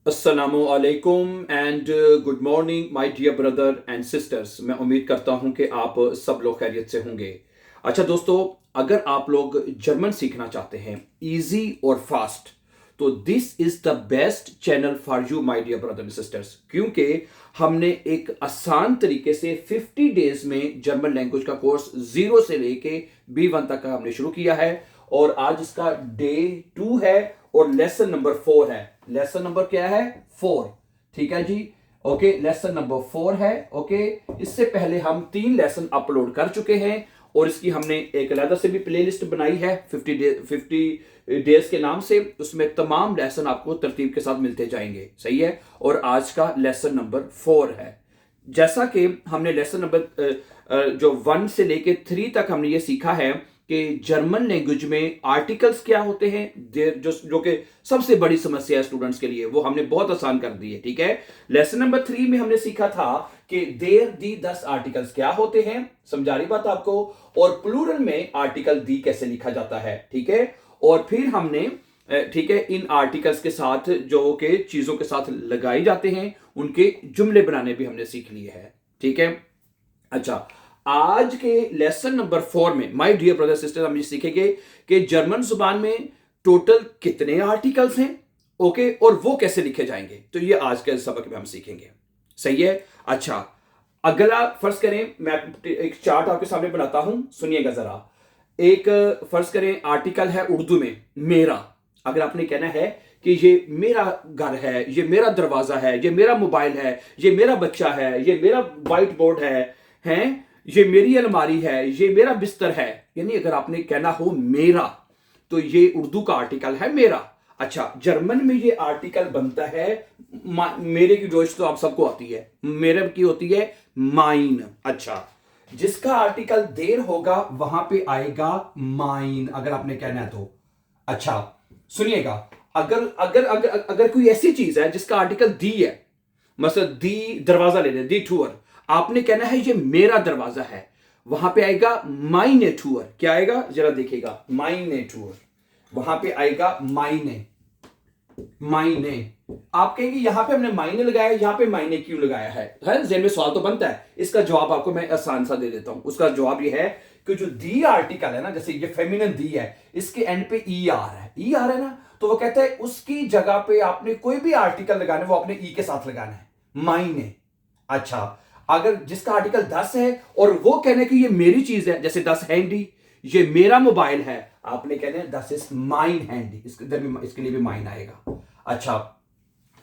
अस्सलामु अलैकुम and good morning my dear brother and sisters. मैं उम्मीद करता हूं कि आप सब लोग खैरियत से होंगे। अच्छा दोस्तों, अगर आप लोग जर्मन सीखना चाहते हैं इजी और फास्ट, तो this is the best channel for you my dear brother and sisters, क्योंकि हमने एक आसान तरीके से 50 डेज में जर्मन लैंग्वेज का कोर्स जीरो से लेके B1 तक का हमने शुरू किया है और आज इसका डे 2 है और लेसन नंबर 4 है। लेसन नंबर क्या है? 4। ठीक है जी। ओके, लेसन नंबर 4 है। ओके, इससे पहले हम 3 लेसन अपलोड कर चुके हैं और इसकी हमने एक अलग से भी प्लेलिस्ट बनाई है 50 डेज के नाम से। उसमें तमाम लेसन आपको तरतीब के साथ मिलते जाएंगे। सही है। और आज का लेसन नंबर 4 है। जैसा कि हमने लेसन नंबर जो 1 से लेके 3 तक हमने ये सीखा है कि जर्मन लैंग्वेज में आर्टिकल्स क्या होते हैं, जो कि सबसे बड़ी समस्या है स्टूडेंट्स के लिए, वो हमने बहुत आसान कर दी है। ठीक है। लेसन नंबर 3 में हमने सीखा था कि देर दी 10 आर्टिकल्स क्या होते हैं, समझा रही बात आपको, और प्लूरल में आर्टिकल दी कैसे लिखा जाता है। ठीक है। और फिर हमने ठीक है, इन आर्टिकल्स के साथ जो कि चीजों के साथ लगाए जाते हैं उनके जुमले बनाने भी हमने सीख लिए हैं। ठीक है। अच्छा, आज के लेसन नंबर 4 में माय डियर ब्रदर सिस्टर हम ये सीखेंगे कि जर्मन जुबान में टोटल कितने आर्टिकल्स हैं। ओके, और वो कैसे लिखे जाएंगे, तो ये आज के सबक में हम सीखेंगे। सही है। अच्छा, अगला फर्ज करें, मैं एक चार्ट आपके सामने बनाता हूं, सुनिएगा जरा। एक फर्ज करें आर्टिकल है उर्दू में मेरा। अगर आपने कहना है कि ये मेरा घर है, ये मेरा दरवाजा है, ये मेरा मोबाइल है, ये मेरा बच्चा है, ये मेरा व्हाइट बोर्ड है, ये मेरी अलमारी है, ये मेरा बिस्तर है, यानी अगर आपने कहना हो मेरा, तो ये उर्दू का आर्टिकल है मेरा। अच्छा, जर्मन में ये आर्टिकल बनता है मेरे की जोश तो आप सबको आती है, मेरे की होती है माइन। अच्छा, जिसका आर्टिकल देर होगा वहां पे आएगा माइन, अगर आपने कहना है तो। अच्छा, सुनिएगा, अगर अगर अगर अगर कोई ऐसी चीज है जिसका आर्टिकल दी है, मतलब दी दरवाजा ले लें, दी टूअर, आपने कहना है ये मेरा दरवाजा है, वहां पे आएगा माइने टूअर। क्या आएगा जरा देखिएगा, माइने टूअर, वहां पे आएगा माइने। मायने, आप कहेंगे यहां पे हमने मायने लगाया, यहां पे मायने क्यों लगाया है? जेन में सवाल तो बनता है। इसका जवाब आपको मैं आसान सा दे देता हूं। उसका जवाब ये है कि जो दी आर्टिकल है ना, जैसे ये फेमिनिन दी है, इसके एंड पे ई आ रहा है, ई आ रहा है ना, तो वो कहता है उसकी जगह पे आपने कोई भी आर्टिकल लगाना है वो आपने ई के साथ लगाना है, मायने। अच्छा, अगर जिसका आर्टिकल 10 है और वो कहने की ये मेरी चीज है, जैसे 10 हैंडी, ये मेरा मोबाइल है, आपने कहना है 10 इज माइन हैंडी, इसके लिए भी माइन आएगा। अच्छा,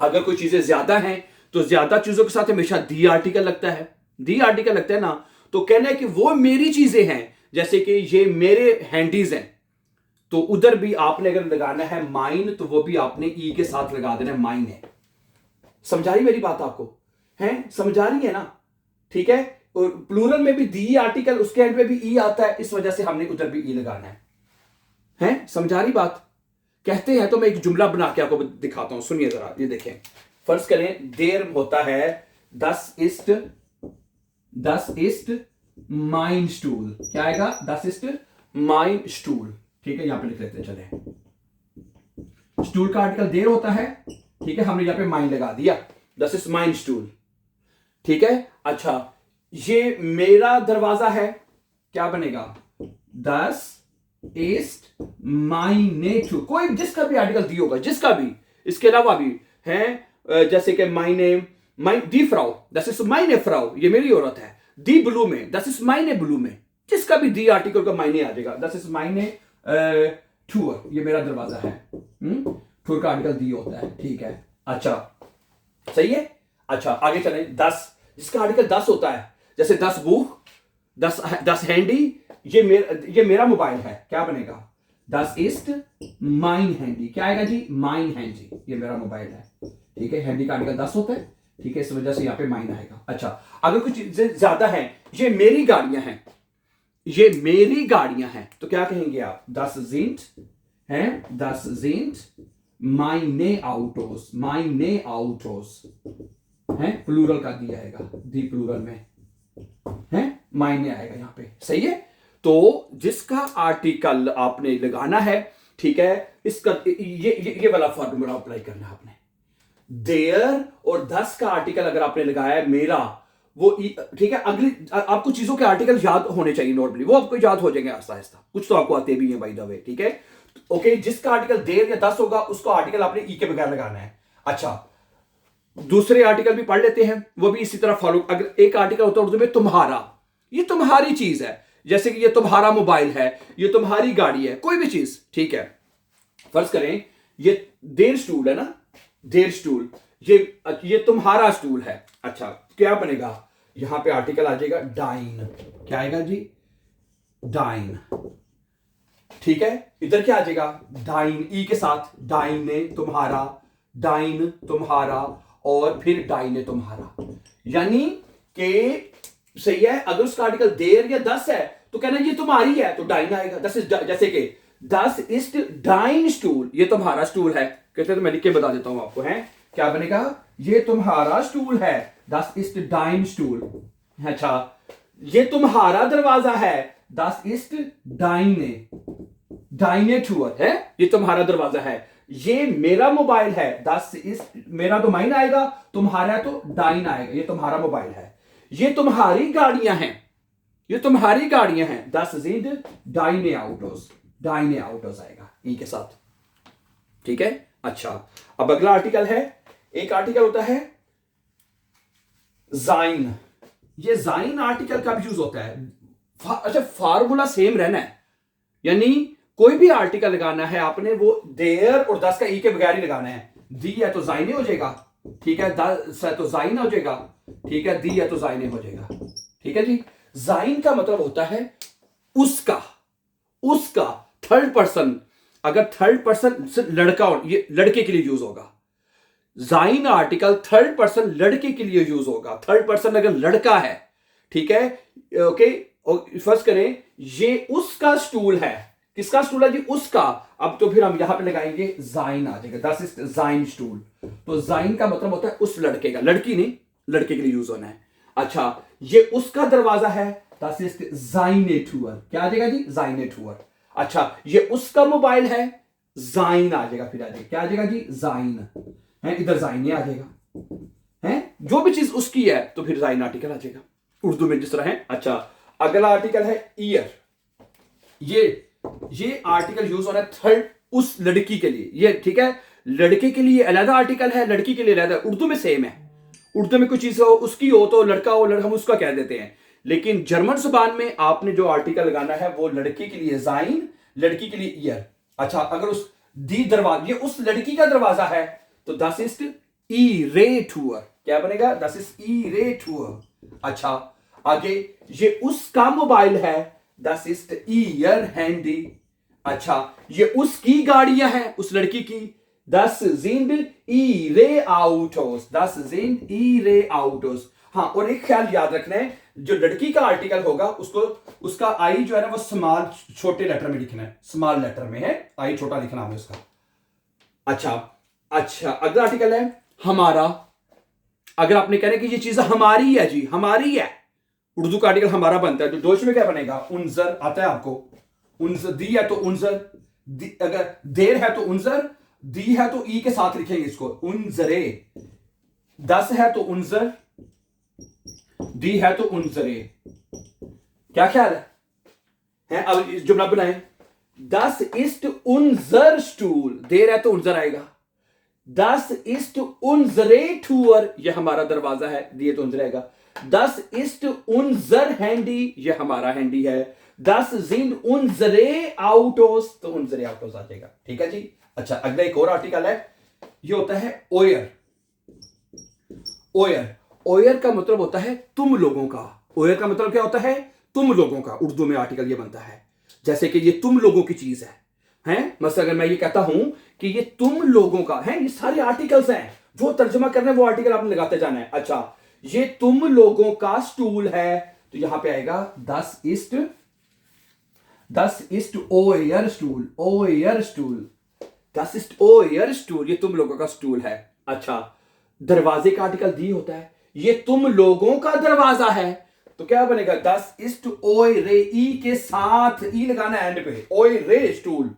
अगर कोई चीजें ज्यादा हैं तो ज्यादा चीजों के साथ हमेशा दी आर्टिकल लगता है, दी आर्टिकल लगता है ना, तो कहना है कि वो मेरी चीजें हैं, जैसे कि ये मेरे हैंडीज हैं, तो उधर भी आपने अगर लगाना है माइन, तो वो भी आपने ई के साथ लगा देना है, माइन है। समझा रही मेरी बात आपको? है समझा रही है ना? ठीक है। और प्लूरल में भी दी आर्टिकल, उसके एंड में भी ई आता है, इस वजह से हमने उधर भी ई लगाना है समझा रही बात? कहते हैं तो मैं एक जुमला बना के आपको दिखाता हूं, सुनिए जरा, ये देखें। फर्ज करें देर होता है 10 ist माइन स्टूल। क्या आएगा? 10 ist माइन स्टूल। ठीक है, यहां पे लिख लेते हैं, चले। स्टूल का आर्टिकल देर होता है, ठीक है, हमने यहां पे माइन लगा दिया, 10 ist माइन स्टूल। ठीक है। अच्छा, ये मेरा दरवाजा है, क्या बनेगा? 10 ist माइने टू, कोई जिसका भी आर्टिकल दी होगा, जिसका भी, इसके अलावा भी है, जैसे कि माइने, दी फ्राउ, दस इज माइने फ्राउ, ये मेरी औरत है। दी ब्लू में, दस इज माइने ब्लू में, जिसका भी दी आर्टिकल का मायने आ जाएगा, दस इज माइने टूर, ये मेरा दरवाजा है। टूर का आर्टिकल दी होता है। ठीक है। अच्छा, सही है। अच्छा, आगे चले। 10, जिसका आर्टिकल 10 होता है, जैसे 10 बुक, 10 हैंडी, ये मेरा मोबाइल है, क्या बनेगा? 10 ist माइन हैंडी। क्या आएगा जी? माइन हैंडी, ये मेरा मोबाइल है। ठीक है, हैंडी का आर्टिकल 10 होता है, ठीक है, इस वजह से यहां पे माइन आएगा। अच्छा, अगर कुछ चीजें ज्यादा है, ये मेरी गाड़ियां हैं, ये मेरी गाड़ियां हैं, तो क्या कहेंगे आप? 10 sind meine Autos, meine Autos है, प्लूरल का दिया आएगा, दी प्लूरल में है, मायने आएगा यहां पे। सही है। तो जिसका आर्टिकल आपने लगाना है, ठीक है, इसका ये वाला फॉर्मूला अप्लाई करना है आपने। देयर और दस का आर्टिकल अगर आपने लगाया है मेरा, वो ठीक है, अगली आपको चीजों के आर्टिकल याद होने चाहिए नॉर्मली, वो आपको याद हो जाएंगे आहिस्ता आहिस्ता, कुछ तो आपको आते भी हैं बाय द वे, ठीक है। ओके, जिसका आर्टिकल देर या दस होगा उसको आर्टिकल आपने ई के बगैर लगाना है। अच्छा, दूसरे आर्टिकल भी पढ़ लेते हैं, वो भी इसी तरह फॉलो। अगर एक आर्टिकल होता है उर्दू में तुम्हारा, ये तुम्हारी चीज है, जैसे कि ये तुम्हारा मोबाइल है, ये तुम्हारी गाड़ी है, कोई भी चीज, ठीक है। फर्ज करें ये देर स्टूल है ना, देर स्टूल, ये तुम्हारा स्टूल है। अच्छा, क्या बनेगा, यहां पे आर्टिकल आ जाएगा डाइन, क्या आएगा जी, डाइन, ठीक है। इधर क्या आ जाएगा, डाइन, ई के साथ, डाइन ने तुम्हारा, डाइन तुम्हारा, और फिर डाइन ने तुम्हारा, यानी कि सही है। अगर उसका आर्टिकल देर या दस है तो कहना ये तुम्हारी है, तो डाइन आएगा। दस इज, जैसे कि दस इज डाइन स्टूल, ये तुम्हारा स्टूल है, कहते तो मैं लिख के बता देता हूं आपको, है क्या बनेगा, ये तुम्हारा स्टूल है, दस इज डाइन स्टूल। अच्छा, ये तुम्हारा दरवाजा है, दस इज डाइने, डाइने टूअर है, ये तुम्हारा दरवाजा है। ये मेरा मोबाइल है, दस इज, मेरा तो माइन आएगा, तुम्हारा तो डाइन आएगा, ये तुम्हारा मोबाइल है। ये तुम्हारी गाड़ियां हैं, ये तुम्हारी गाड़ियां हैं, दस जिंद डाइने आउटोस, डाइने आउटोस आएगा ई के साथ, ठीक है। अच्छा, अब अगला आर्टिकल है, एक आर्टिकल होता है जाइन, ये जाइन आर्टिकल कब यूज होता है, अच्छा फार्मूला सेम रहना है, यानी कोई भी आर्टिकल लगाना है आपने, वो देयर और दस का ई के बगैर ही लगाना है। दी है तो जाइने हो जाएगा, ठीक है, दस है तो जाइन हो जाएगा, ठीक है, दी है तो जाइने हो जाएगा, ठीक है जी। जाइन का मतलब होता है उसका, उसका, थर्ड पर्सन, अगर थर्ड पर्सन से लड़का हो, ये लड़के के लिए यूज होगा। जाइन आर्टिकल थर्ड पर्सन लड़के के लिए यूज होगा, थर्ड पर्सन अगर लड़का है, ठीक है। ओके, फर्स्ट करें ये उसका स्टूल है, किसका स्टूल है जी, उसका। अब तो फिर हम यहां पे लगाएंगे जाइन आ जाएगा, दस इज जाइन स्टूल, तो जाइन का मतलब होता है उस लड़के का, लड़की नहीं, लड़के के लिए यूज होना है। अच्छा, ये उसका दरवाजा है, दस इज जाइने टूअर, क्या आ जाएगा जी, जाइने टूअर। अच्छा, ये उसका मोबाइल है, जाइन आ जाएगा, फिर आ जाएगा, क्या आ जाएगा जी, जाइन है, इधर जाइने आ जाएगा, है जो भी चीज उसकी है तो फिर जाइन आर्टिकल आ जाएगा, उर्दू में जिस तरह है। अच्छा, अगला आर्टिकल है ईयर, ये आर्टिकल यूज होना है थर्ड, उस लड़की के लिए, ये ठीक है, लड़के के लिए अलग आर्टिकल है, लड़की के लिए अलग, उर्दू में सेम है। उर्दू में कुछ चीज हो, उसकी हो तो लड़का हो, हम उसका कह देते हैं, लेकिन जर्मन जुबान में आपने जो आर्टिकल लगाना है वो लड़के के लिए जाइन, लड़की के लिए ईयर। अच्छा, अगर उस दी दरवाजा, ये उस लड़की का दरवाजा है, तो दस इज ई रे टूअर, क्या बनेगा, दस इज ई रे टूअर। अच्छा, आगे ये उसका मोबाइल है, दस इज ईयर हैंडी। अच्छा, ये उसकी गाड़ियां हैं, उस लड़की की, दस जिंद ई रे आउटोस, दस जिंद ई रे आउटोस। हाँ, और एक ख्याल याद रखना है, जो लड़की का आर्टिकल होगा उसको, उसका आई जो है ना वो स्मॉल, छोटे लेटर में लिखना है, स्मॉल लेटर में है, आई छोटा लिखना है उसका। अच्छा, अगला आर्टिकल है हमारा। अगर आपने कहना कि ये चीज हमारी है जी, हमारी है, उर्दू का आर्टिकल हमारा बनता है, तो डोच में क्या बनेगा, उनजर आता है आपको, उनजर, दी है तो उनजर, अगर देर है तो उनजर, दी है तो ई के साथ लिखेंगे इसको, उनजरे, दस है तो उनजर, दी है तो उनजरे, क्या ख्याल है? अब जुमला बनाए, दस इस्ट उनजर स्टूल, देर है तो उनजर आएगा, दस इस्ट उनजरे टूअर, ये हमारा दरवाजा है, दिए तो उनजर आएगा, दस इस्ट उनजर हैंडी, ये हमारा हैंडी है, दस जिंद उनजरे आउटोस, तो उनजरे आउटोस आ जाएगा, ठीक है जी। अच्छा, अगला एक और आर्टिकल है, ये होता है ओयर। ओयर, ओयर का मतलब होता है तुम लोगों का, ओयर का मतलब क्या होता है, तुम लोगों का, उर्दू में आर्टिकल ये बनता है, जैसे कि ये तुम लोगों की चीज है, हैं, मतलब अगर मैं ये कहता हूं कि ये तुम लोगों का है, ये सारे आर्टिकल्स हैं, जो तर्जुमा करना है वो आर्टिकल आपने लगाते जाना है। अच्छा, ये तुम लोगों का स्टूल है, तो यहां पे आएगा दस इस्ट ओयर स्टूल, ओयर स्टूल, दस इस्ट ओयर स्टूल, ये तुम लोगों का स्टूल है। अच्छा, दरवाजे का आर्टिकल दी होता है, ये तुम लोगों का दरवाजा है, तो क्या बनेगा, दस इस्ट ओए रे, ई के साथ ई लगाना है एंड पे, ओए रे स्टूल,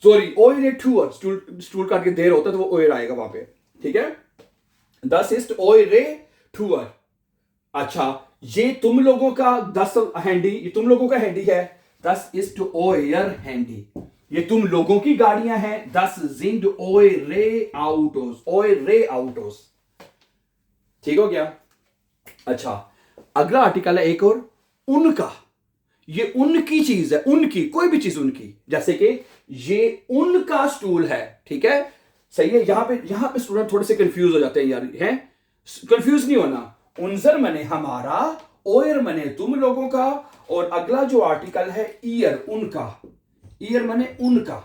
सॉरी ओए रे टूअर, स्टूल काट के देर होता है तो वो ओयर आएगा वहां पे, ठीक है, दस इस्ट ओरे ठूअर। अच्छा, ये तुम लोगों का 10 हैंडी, ये तुम लोगों का हैंडी है, दस इस्ट ओयर हैंडी। ये तुम लोगों की गाड़ियां हैं, दस जिंड ओरे आउटोस, ओरे आउटोस। ठीक हो गया। अच्छा, अगला आर्टिकल है एक और, उनका। ये उनकी चीज है, उनकी, कोई भी चीज उनकी, जैसे कि ये उनका स्टूल है। ठीक है, सही है। यहां पे स्टूडेंट थोड़े से कंफ्यूज हो जाते हैं यार, हैं, कंफ्यूज नहीं होना। उनजर मने हमारा, ओयर मने तुम लोगों का, और अगला जो आर्टिकल है ईयर, उनका। ईयर मने उनका।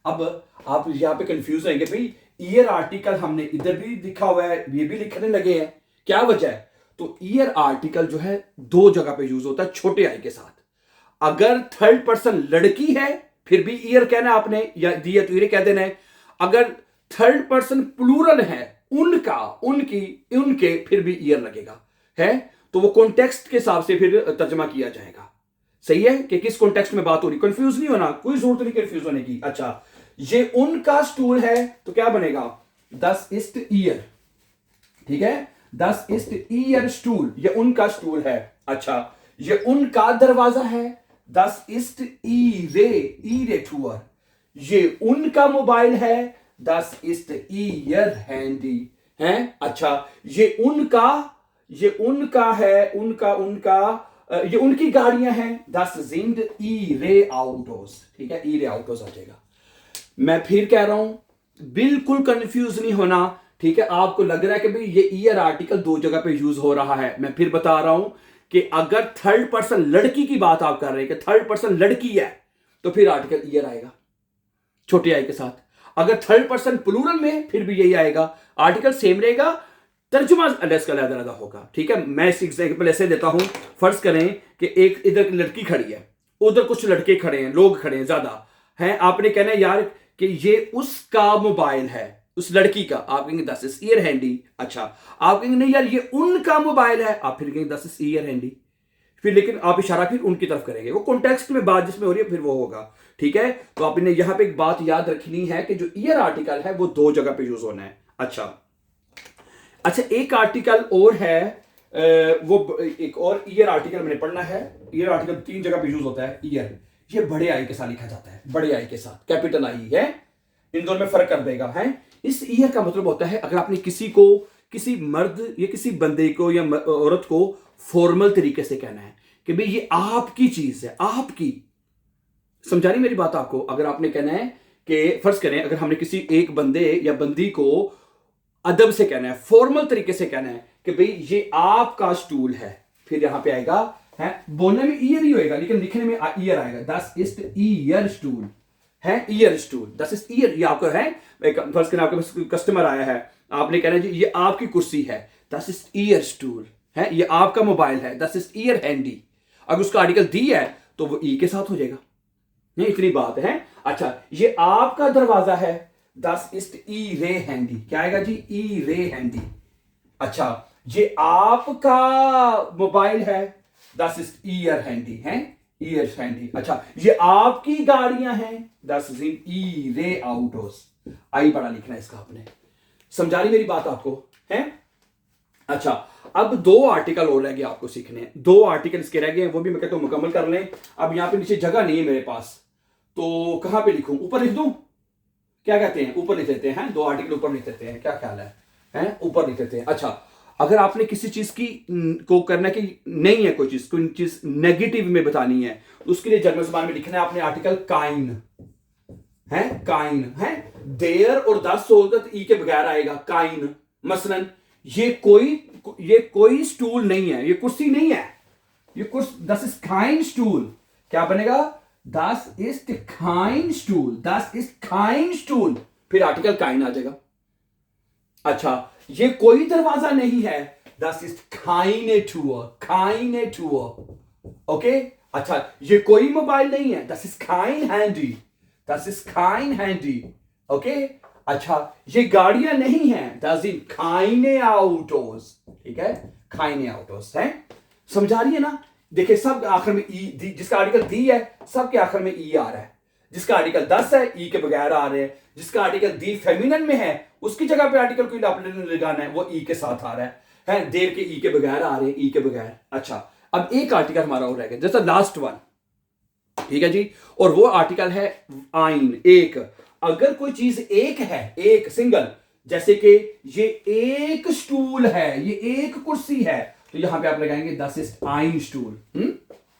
अब आप यहां पे कंफ्यूज होंगे, भाई ईयर आर्टिकल हमने इधर भी लिखा हुआ है, ये भी लिखने लगे हैं, क्या वजह है? तो ईयर आर्टिकल जो है दो जगह पे यूज होता है, छोटे आई के साथ। अगर थर्ड पर्सन लड़की है फिर भी ईयर कहना आपने, या दिया तो ईयर कह देना है। अगर थर्ड पर्सन प्लूरल है, उनका, उनकी, उनके, फिर भी ईयर लगेगा, है। तो वो कॉन्टेक्स्ट के हिसाब से फिर तर्जमा किया जाएगा। सही है कि किस कॉन्टेक्स्ट में बात हो रही, कंफ्यूज नहीं होना, कोई जरूरत नहीं कंफ्यूज होने की। अच्छा, ये उनका स्टूल है तो क्या बनेगा, दस इस्ट ईयर। ठीक है, दस इस्ट ईयर स्टूल, ये उनका स्टूल है। अच्छा, ये उनका दरवाजा है, दस इस्ट ईरे, ईरे ठूअर। ये उनका मोबाइल है, दस इस्ट ईयर हैंडी है। अच्छा, ये उनका है, ये उनकी गाड़ियां हैं, दस जिंद ईरे आउटोस। ठीक है, ईरे आउटोस आ जाएगा। मैं फिर कह रहा हूं, बिल्कुल कंफ्यूज नहीं होना। ठीक है, आपको लग रहा है कि भाई ये ईयर आर्टिकल दो जगह पे यूज हो रहा है, मैं फिर बता रहा हूं कि अगर थर्ड पर्सन लड़की की बात आप कर रहे हैं कि थर्ड पर्सन लड़की है, तो फिर आर्टिकल ईयर आएगा छोटे आई के साथ। अगर थर्ड पर्सन प्लूरल में, फिर भी यही आएगा, आर्टिकल सेम रहेगा, तर्जुमा इसका अलग होगा। ठीक है, मैं इस एग्जाम्पल ऐसे देता हूं, फर्ज करें कि एक इधर लड़की खड़ी है, उधर कुछ लड़के खड़े हैं, लोग खड़े हैं ज्यादा हैं। आपने कहना है यार कि ये उसका मोबाइल है, उस लड़की का, आप कहेंगे दस इज ईयर हैंडी। अच्छा, आप कहेंगे नहीं यार ये उनका मोबाइल है, आप फिर कहेंगे दस इज ईयर हैंडी। फिर लेकिन आप इशारा फिर उनकी तरफ करेंगे, वो कॉन्टेक्स्ट में बात जिसमें हो रही है फिर वो होगा। ठीक है, तो आपने यहां पे एक बात याद रखनी है कि जो ईयर आर्टिकल है वो दो जगह पे यूज होना है। अच्छा, एक आर्टिकल और है, वो एक और ईयर आर्टिकल मैंने पढ़ना है। ईयर आर्टिकल तीन जगह पे यूज होता है। ईयर, ये बड़े आई के साथ लिखा जाता है, बड़े आई के साथ, कैपिटल आई है, इन दोनों में फर्क कर देगा, है। इस ईयर का मतलब होता है अगर आपने किसी को, किसी मर्द या किसी बंदे को या औरत को फॉर्मल तरीके से कहना है कि भाई ये आपकी चीज है, आपकी। समझा रही मेरी बात आपको? अगर आपने कहना है कि फर्ज करें, अगर हमने किसी एक बंदे या बंदी को अदब से कहना है, फॉर्मल तरीके से कहना है कि भाई ये आपका स्टूल है, फिर यहां पे आएगा, है, बोलने में ईयर ही होएगा लेकिन लिखने में ईयर आएगा, दस इस्ट ईयर स्टूल है, ईयर स्टूल, दस इस्ट ईयर। ये आपका है, फर्ज करें आपके पास कस्टमर आया है, आपने कहना है जी ये आपकी कुर्सी है, दस इस्ट ईयर स्टूल है। ये आपका मोबाइल है, दस इस्ट ईयर हैंडी। अगर उसका आर्टिकल दी है तो वो ई के साथ हो जाएगा, नहीं, इतनी बात है। अच्छा, ये आपका दरवाजा है, दस इस्ट ई रे हैंडी, क्या आएगा जी, ई रे हैंडी। अच्छा, ये आपका मोबाइल है, दस इस्ट ईयर हैंडी है, ईयर हैंडी। अच्छा, ये आपकी गाड़ियां हैं, दस इज ई रे आउटोस। आई बड़ा लिखना है इसका आपने। समझा रही मेरी बात आपको, है? अच्छा, अब दो आर्टिकल और रह गए आपको सीखने हैं, दो आर्टिकल इसके रह गए, वो भी मैं कहता हूं मुकम्मल कर लें। अब यहां पे नीचे जगह नहीं है मेरे पास, तो कहां पे लिखूं, ऊपर लिख दूं, क्या कहते हैं, ऊपर लिख लेते हैं, दो आर्टिकल ऊपर लिख लेते हैं, क्या ख्याल है? ऊपर लिख लेते हैं। अच्छा, अगर आपने किसी चीज की को करना कि नहीं है, कोई चीज नेगेटिव में बतानी है, तो उसके लिए जर्मन जबान में लिखना है आपने आर्टिकल काइन, है, काइन है, देयर और दस सोलत ई के बगैर आएगा, काइन। मसलन ये कोई स्टूल नहीं है, ये कुर्सी नहीं है, ये कुर्सी, दस इज काइन स्टूल, क्या बनेगा, दस इज काइन स्टूल, दस इज काइन स्टूल, फिर आर्टिकल काइन आ जाएगा। अच्छा, ये कोई दरवाजा नहीं है, दस इज काइने टूअर, काइने टूअर, ओके। अच्छा, ये कोई मोबाइल नहीं है, दस इज काइन हैंडी, दस इज काइन हैंडी, ओके। अच्छा, ये गाड़ियां नहीं हैं, दस इज काइने आउटोस, ठीक है, काइने आउटोस है। समझा रही है ना? देखिए सब आखिर में ई, जिसका आर्टिकल दी है सबके आखिर में ई आ रहा है, जिसका आर्टिकल 10 है ई के बगैर आ रहे हैं, जिसका आर्टिकल दी फेमिनिन में है उसकी जगह पे आर्टिकल कोई आपने लगाना है वो ई के साथ आ रहा है देर के ई के बगैर आ रहे हैं, ई के बगैर। अच्छा, अब एक आर्टिकल हमारा और रह गया, जैसा लास्ट वन, ठीक है जी, और वो आर्टिकल है आइन, एक। अगर कोई चीज एक है, एक सिंगल, जैसे कि ये एक स्टूल है, ये एक कुर्सी है, तो यहां पे आप लगाएंगे दस इज आइन स्टूल।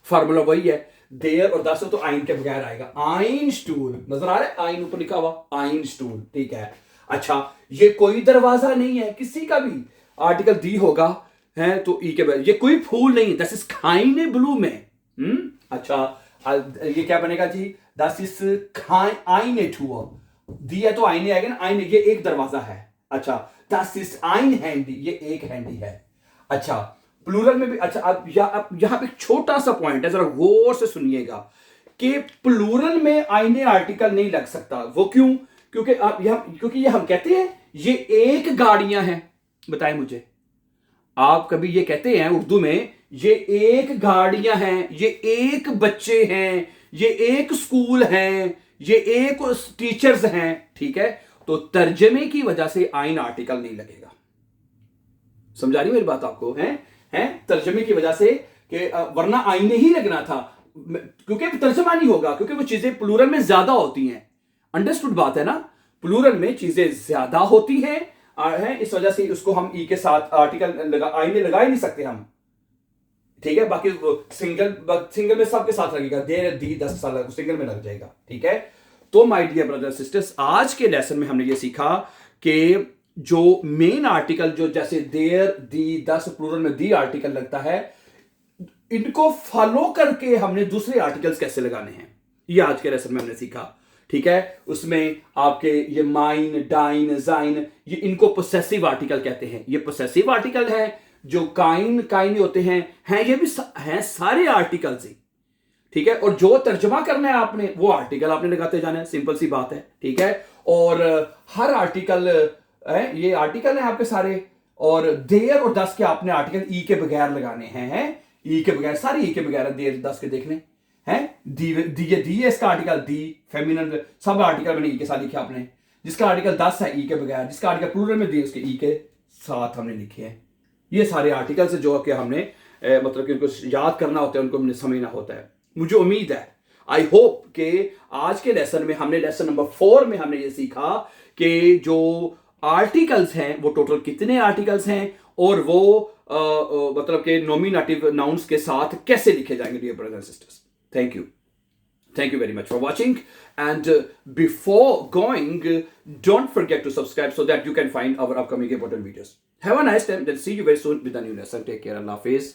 फार्मूला वही है, देयर और दस हो तो आइन के बगैर आएगा, आइन स्टूल। नजर आ रहा है आइन ऊपर लिखा हुआ, आइन स्टूल, ठीक है। अच्छा, ये कोई दरवाजा नहीं है किसी का भी, आर्टिकल दी होगा है तो ई के बगैर। ये कोई फूल नहीं, दस इज खाइने ब्लू में। अच्छा, ये क्या बनेगा जी, दस इज आइने हुआ, दी है तो आईने आएगा ना, आईने, ये एक दरवाजा है। अच्छा, दस इज आइन हैंडी, ये एक हैंडी है। अच्छा, प्लूरल में भी। अच्छा, अब यहां पे छोटा सा पॉइंट है, जरा गौर से सुनिएगा कि प्लूरल में आईने आर्टिकल नहीं लग सकता। वो क्यों? क्योंकि ये हम कहते हैं ये एक गाड़ियां हैं। बताएं मुझे, आप कभी ये कहते हैं उर्दू में ये एक गाड़ियां हैं, ये एक बच्चे हैं, ये एक स्कूल है, ये एक टीचर्स हैं, ठीक है? तो तर्जमे की वजह से आइन आर्टिकल नहीं लगेगा। समझा रही मेरी बात आपको? हैं तर्जमे की वजह से, कि वरना आईने ही लगना था, क्योंकि तर्जमा नहीं होगा, क्योंकि वो चीजें प्लूरल में ज्यादा होती हैं। अंडरस्टूड बात है ना? प्लूरल में चीजें ज्यादा होती हैं, इस वजह से उसको हम ई के साथ आर्टिकल आईने लगा ही नहीं सकते हम, ठीक है? बाकी सिंगल में सबके साथ लगेगा, देर दी 10 साल सिंगल में लग जाएगा, ठीक है? तो माय डियर ब्रदर सिस्टर्स, आज के लेसन में हमने ये सीखा कि जो मेन आर्टिकल, जो जैसे देर दी 10 प्लूरल में दी आर्टिकल लगता है, इनको फॉलो करके हमने दूसरे आर्टिकल्स कैसे लगाने हैं, ये आज के लेसन में हमने सीखा, ठीक है? उसमें आपके ये माइन, डाइन, जाइन, ये इनको पोसेसिव आर्टिकल कहते हैं। ये पोसेसिव आर्टिकल है। जो काइन होते हैं ये भी हैं सारे आर्टिकल्स ही, ठीक है? और जो तर्जमा करना है आपने, वो आर्टिकल आपने लगाते जाना है, सिंपल सी बात है, ठीक है? और हर आर्टिकल है, ये आर्टिकल है आपके सारे, और देर और दस के आपने आर्टिकल ई के बगैर लगाने हैं, ई के बगैर, सारे ई के बगैर देर दस के देखने हैं। दी है इसका आर्टिकल, दी फेमिनिन, सब आर्टिकल मैंने ई के साथ लिखे आपने। जिसका आर्टिकल 10 है ई के बगैर, जिसका आर्टिकल प्लूरल में दी उसके ई के साथ हमने लिखे हैं। ये सारे आर्टिकल्स जो कि हमने मतलब कि उनको याद करना होता है, उनको हमने समझना होता है। मुझे उम्मीद है, आई होप कि आज के लेसन में हमने, लेसन नंबर 4 में हमने ये सीखा कि जो आर्टिकल्स हैं वो टोटल कितने आर्टिकल्स हैं, और वो मतलब कि नॉमिनेटिव नाउन्स के साथ कैसे लिखे जाएंगे। Dear brothers and sisters, thank you very much for watching, and before going, don't forget to subscribe so that you can find our upcoming important videos. Have a nice time, then see you very soon with a new lesson. Take care, Allah Hafiz.